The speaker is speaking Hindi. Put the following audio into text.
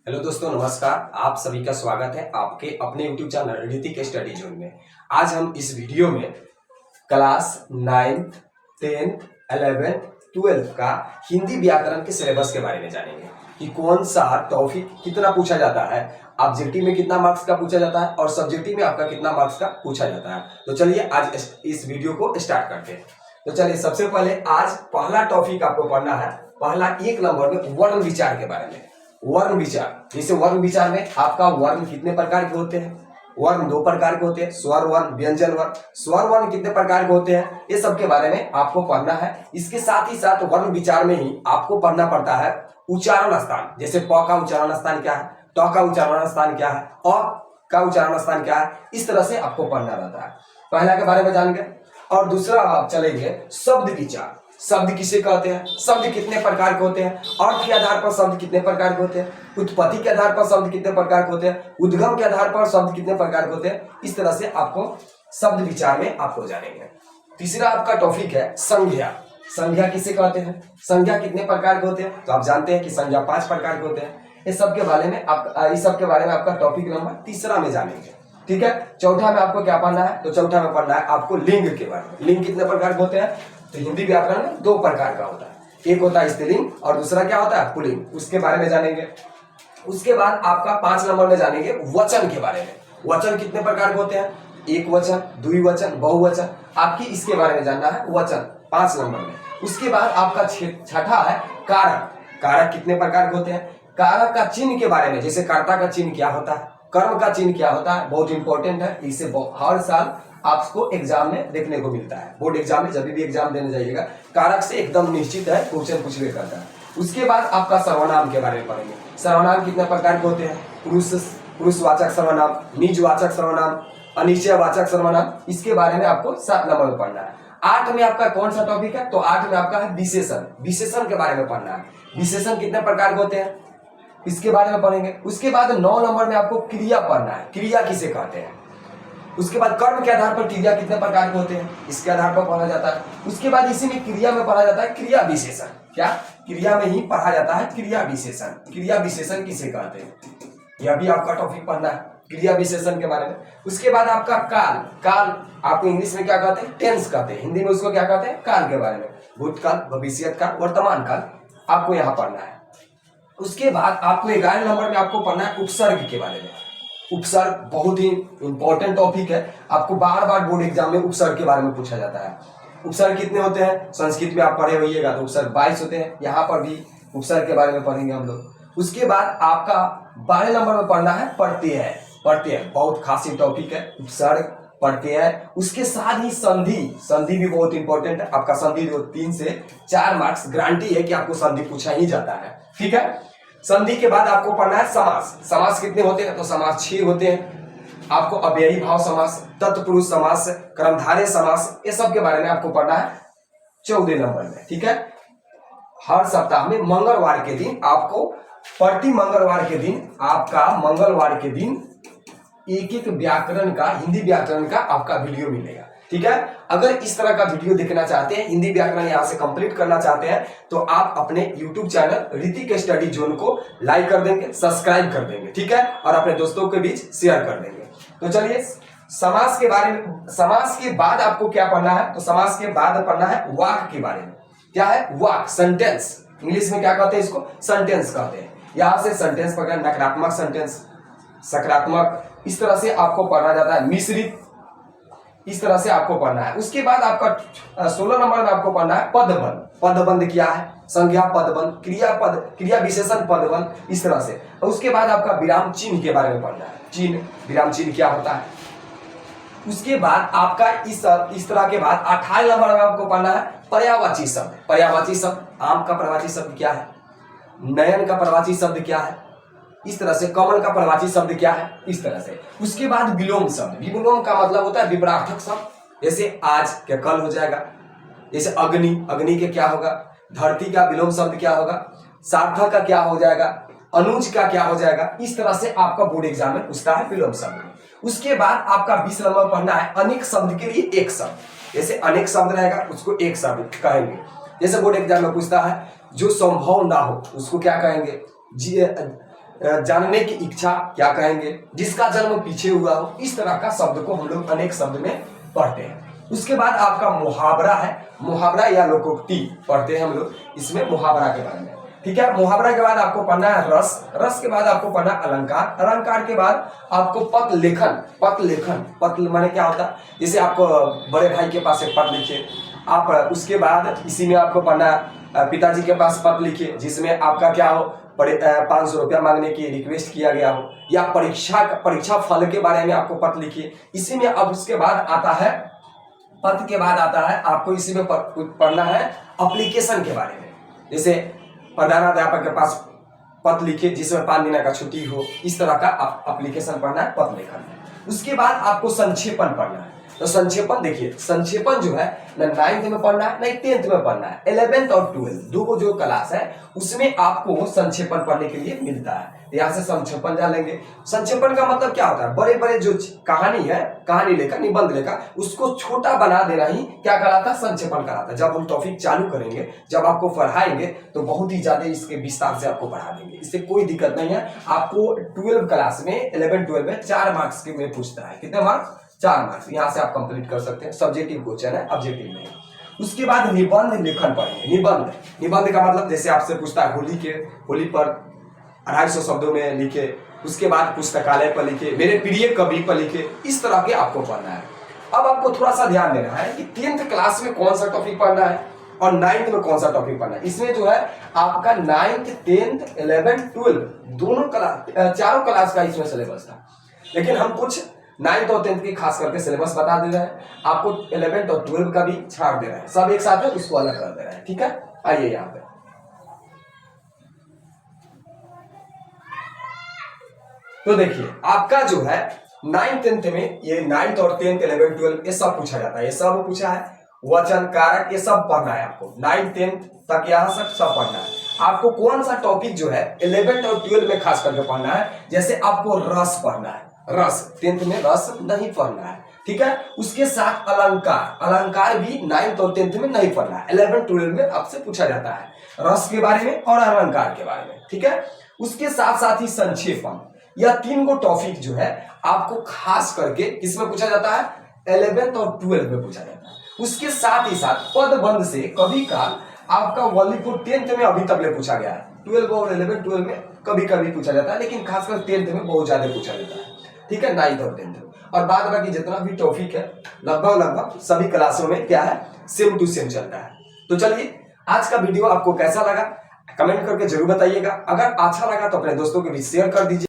हेलो दोस्तों, नमस्कार। आप सभी का स्वागत है आपके अपने YouTube channel Hrithik study zone में। आज हम इस वीडियो में class 9th, 10th, 11th, 12th का हिंदी व्याकरण के सिलेबस के बारे में जानेंगे कि कौन सा टॉपिक कितना पूछा जाता है, ऑब्जेक्टिव में कितना मार्क्स का पूछा जाता है और सब्जेक्टिव में आपका कितना मार्क्स का पूछा जाता है। तो चलिए आज इस वीडियो को स्टार्ट करते हैं। तो चलिए सबसे पहले आज पहला टॉपिक आपको पढ़ना है, पहला 1 नंबर में वर्ण विचार के बारे में। वर्ण विचार, जैसे वर्ण विचार में आपका वर्ण कितने प्रकार के होते हैं। वर्ण 2 प्रकार के होते हैं, स्वर वर्ण, व्यंजन वर्ण। स्वर वर्ण कितने प्रकार के होते हैं, ये सब के बारे में आपको पढ़ना है। इसके साथ ही साथ वर्ण विचार में ही आपको पढ़ना पड़ता है उच्चारण स्थान, जैसे प का उच्चारण स्थान क्या है, ट का उच्चारण स्थान क्या है, अ का उच्चारण स्थान क्या है। इस तरह से आपको पढ़ना रहता है। पहला के बारे में जान गए। और दूसरा आप चलेंगे शब्द विचार। शब्द किसे कहते हैं, शब्द कितने प्रकार के होते हैं, अर्थ के आधार पर शब्द कितने प्रकार के होते हैं, उत्पत्ति के आधार पर शब्द कितने प्रकार के होते हैं, उद्गम के आधार पर शब्द कितने प्रकार के होते हैं। इस तरह से आपको शब्द विचार में आपको जानेंगे। तीसरा आपका टॉपिक है संज्ञा। संज्ञा किसे कहते हैं, संज्ञा कितने प्रकार के होते हैं, तो आप जानते हैं कि संज्ञा 5 प्रकार के होते हैं। इस सब के बारे में आपका टॉपिक नंबर तीसरा में जानेंगे। ठीक है। चौथा में आपको क्या पढ़ना है, तो चौथा में पढ़ना है आपको लिंग के बारे में। लिंग कितने प्रकार के होते हैं, तो हिंदी व्याकरण में 2 प्रकार का होता है, एक होता है स्त्रीलिंग और दूसरा क्या होता है पुल्लिंग। उसके बारे में जानेंगे। उसके बाद आपका 5 नंबर में जानेंगे वचन के बारे में। वचन कितने प्रकार के होते हैं, एक वचन, द्विवचन, बहुवचन। आपकी इसके बारे में जानना है वचन 5 नंबर में। उसके बाद आपका छठा है कारक। कारक कितने प्रकार के होते हैं, कारक का चिन्ह के बारे में, जैसे कर्ता का चिन्ह क्या होता है, कर्म का चिन्ह क्या होता है, बहुत इंपॉर्टेंट है। इसे हर साल आपको एग्जाम में देखने को मिलता है। बोर्ड एग्जाम में जब भी एग्जाम देने जाइएगा, कारक से एकदम निश्चित है क्वेश्चन पूछवे करता है। उसके बाद आपका सर्वनाम के बारे में पढ़ेंगे। सर्वनाम कितने प्रकार के होते हैं, पुरुषवाचक सर्वनाम, निजवाचक सर्वनाम, अनिश्चयवाचक सर्वनाम। इसके बारे में आपको 7 नंबर में पढ़ना है। 8 में आपका कौन सा टॉपिक है, तो 8 में आपका है विशेषण। विशेषण के बारे में पढ़ना है। विशेषण कितने प्रकार के होते हैं, इसके बारे में पढ़ेंगे। उसके बाद 9 नंबर में आपको क्रिया पढ़ना है, क्रिया किसे कहते हैं। उसके बाद कर्म के आधार पर क्रिया कितने प्रकार के होते हैं, इसके आधार पर पढ़ा जाता है। उसके बाद इसी में क्रिया में पढ़ा जाता है क्रिया विशेषण। क्या, क्रिया में ही पढ़ा जाता है क्रिया विशेषण। क्रिया विशेषण किसे कहते हैं, यह भी आपका टॉपिक पढ़ना है, क्रिया विशेषण के बारे में। उसके बाद आपका काल। काल आपको इंग्लिश में क्या कहते हैं, टेंस कहते हैं, हिंदी में उसको क्या कहते हैं, काल के बारे में। भूतकाल, भविष्य काल, वर्तमान काल आपको यहाँ पढ़ना है। उसके बाद आपको 11 नंबर में आपको पढ़ना है उपसर्ग के बारे में। उपसर्ग बहुत ही इंपॉर्टेंट टॉपिक है, आपको बार बार बोर्ड एग्जाम में उपसर्ग के बारे में पूछा जाता है। उपसर्ग कितने होते हैं, संस्कृत में आप पढ़े होइएगा तो उपसर्ग 22 होते हैं। यहाँ पर भी उपसर्ग के बारे में पढ़ेंगे हम लोग। उसके बाद आपका 12 नंबर में पढ़ना है प्रत्यय। प्रत्यय बहुत खास टॉपिक है, उपसर्ग, प्रत्यय। उसके साथ ही संधि। संधि भी बहुत इंपॉर्टेंट है। आपका संधि 3 से 4 मार्क्स गारंटी है कि आपको संधि पूछा ही जाता है। ठीक है। संधि के बाद आपको पढ़ना है समास। समास कितने होते हैं, तो समास 6 होते हैं। आपको अव्ययी भाव समास, तत्पुरुष समास, कर्मधारय समास, ये सब के बारे में आपको पढ़ना है 14 नंबर में। ठीक है। हर सप्ताह में मंगलवार के दिन आपको, प्रति मंगलवार के दिन आपका, मंगलवार के दिन एक व्याकरण का, हिंदी व्याकरण का आपका वीडियो मिलेगा। ठीक है। अगर इस तरह का वीडियो देखना चाहते हैं, हिंदी व्याकरण यहां से कंप्लीट करना चाहते हैं, तो आप अपने YouTube channel Hrithik study zone को लाइक कर देंगे, सब्सक्राइब कर देंगे। ठीक है। और अपने दोस्तों के बीच शेयर कर देंगे। तो चलिए समास के बारे में। समास के बाद आपको क्या पढ़ना है, तो समास के बाद पढ़ना है वाक के बारे में। क्या है वाक, सेंटेंस। इंग्लिश में क्या कहते हैं, इसको सेंटेंस कहते हैं। यहां से सेंटेंस पढ़ना, नकारात्मक सेंटेंस, सकारात्मक, इस तरह से आपको पढ़ना जाता है। मिश्रित, इस तरह से आपको पढ़ना है। उसके बाद आपका 16 नंबर में आपको पढ़ना है पदबंध। पदबंध क्या है, संज्ञा पदबंध, क्रिया पद, क्रिया विशेषण पदबंध, इस तरह से। उसके बाद आपका विराम चिन्ह के बारे में पढ़ना है। चिन्ह, विराम चिन्ह क्या होता है। उसके बाद आपका इस तरह के बाद 28 नंबर में आपको पढ़ना है पर्यायवाची शब्द। पर्यायवाची शब्द, आम का पर्यायवाची शब्द क्या है, नयन का पर्यायवाची शब्द क्या है, इस तरह से। कमल का पर्यायवाची शब्द क्या है, इस तरह से। उसके बाद विलोम शब्द। विलोम का मतलब होता है विपरार्थक शब्द, जैसे आज के कल हो जाएगा। जैसे अग्नि, अग्नि के क्या होगा, धरती का विलोम शब्द क्या होगा, सार्थक का क्या हो जाएगा, अनुज का क्या हो जाएगा। इस तरह से आपका बोर्ड एग्जाम में पूछता है विलोम शब्द। उसके बाद आपका 20 नंबर पढ़ना है अनेक शब्द के लिए एक शब्द। जैसे अनेक शब्द रहेगा उसको एक शब्द कहेंगे। जैसे बोर्ड एग्जाम में पूछता है जो संभव ना हो उसको क्या कहेंगे, जानने की इच्छा क्या कहेंगे, जिसका जन्म पीछे हुआ हो, इस तरह का शब्द को हम लोग अनेक शब्द में पढ़ते हैं। उसके बाद आपका मुहावरा है, मुहावरा या लोकोक्ति पढ़ते हैं हम लोग, इसमें मुहावरा के बारे में। ठीक है, मुहावरा के बाद आपको पढ़ना है रस, रस के बाद आपको पढ़ना अलंकार, अलंकार के बाद आपको पद लेखन, पद लेखन, पद माने क्या होता है, जैसे आपको बड़े भाई के पास एक पद लिखे आप, उसके बाद इसी में आपको पढ़ना पिताजी के पास पद लिखिए जिसमें आपका क्या हो, 500 रुपया मांगने की रिक्वेस्ट किया गया हो, या परीक्षा फल के बारे में आपको पद लिखिए इसी में। अब उसके बाद आता है, पद के बाद आता है आपको इसी में पढ़ना है एप्लीकेशन के बारे में, जैसे प्रधानाध्यापक के पास पद लिखे जिसमें 5 दिन का छुट्टी हो, इस तरह का एप्लीकेशन पढ़ना है, पद लेखन है। उसके बाद आपको संक्षेपण पढ़ना है। तो संक्षेपण देखिए, संक्षेपण जो है ना 9th में पढ़ना है ना 10th में पढ़ना है, 11th और 12th दो को जो क्लास है उसमें आपको संक्षेपण पढ़ने के लिए मिलता है। यहाँ से संक्षेपण जान लेंगे। संक्षेपण का मतलब क्या होता है, बड़े बड़े जो कहानी है, कहानी लेकर, निबंध लेकर उसको छोटा बना देना ही क्या कहलाता है, संक्षेपण कहलाता है। जब हम टॉपिक चालू करेंगे, जब आपको पढ़ाएंगे तो बहुत ही ज्यादा इसके विस्तार से आपको पढ़ा देंगे, इससे कोई दिक्कत नहीं है। आपको 12 क्लास में 11-12 में 4 मार्क्स के में पूछता है, कितने मार्क्स, 4 मार्क्स, यहाँ से आप कंप्लीट कर सकते हैं। सब्जेक्टिव क्वेश्चन है, ऑब्जेक्टिव नहीं। उसके बाद निबंध लेखन पढ़ेंगे। निबंध, निबंध का मतलब जैसे आपसे पूछता है होली पर 250 शब्दों में लिखे, उसके बाद पुस्तकालय पर लिखे, मेरे प्रिय कवि पर लिखे, इस तरह के आपको पढ़ना है। अब आपको थोड़ा सा ध्यान देना है कि 10th क्लास में कौन सा टॉपिक पढ़ना है और 9th में कौन सा टॉपिक पढ़ना है। इसमें जो है आपका 9th, 10th, 11th, 12 दोनों क्लास, चारों क्लास का इसमें सिलेबस था, लेकिन हम कुछ 9th और 10th की खास करके सिलेबस बता दे रहे हैं आपको, 11th और 12 का भी छाड़ दे रहे हैं, सब एक साथ है उसको अलग कर दे रहे हैं। ठीक है, आइए यहाँ पे तो देखिए आपका जो है 9th 10th में ये 9th और 10th 11th 12 ये सब पूछा जाता है, ये सब पूछा है, वचन कारक ये सब पढ़ना है आपको। 9th 10th तक यहाँ सब पढ़ना है। आपको कौन सा टॉपिक जो है 11th और 12 में खास करके पढ़ना है, जैसे आपको रस पढ़ना है, रस 10th में रस नहीं पढ़ना है। ठीक है, उसके साथ अलंकार, अलंकार भी 9th और 10th में नहीं पढ़ना है, 11th 12 में आपसे पूछा जाता है रस के बारे में और अलंकार के बारे में। ठीक है, उसके साथ साथ ही संक्षेपण, यह 3 को टॉपिक जो है आपको खास करके किसमें पूछा जाता है, 11th और 12 में पूछा जाता है। उसके साथ ही साथ पदबंध से कभी काल आपका वॉलीपुर 10th में अभी तक ले पूछा गया है, 12 और 11 12 में कभी कभी पूछा जाता है, लेकिन खासकर 10th में बहुत ज्यादा पूछा जाता है। ठीक है, 9th और 10th और बाद बाकी जितना भी टॉपिक है लगभग सभी क्लासों में क्या है, सेम टू सेम चलता है। तो चलिए आज का वीडियो आपको कैसा लगा कमेंट करके जरूर बताइएगा। अगर अच्छा लगा तो अपने दोस्तों के बीच शेयर कर दीजिए।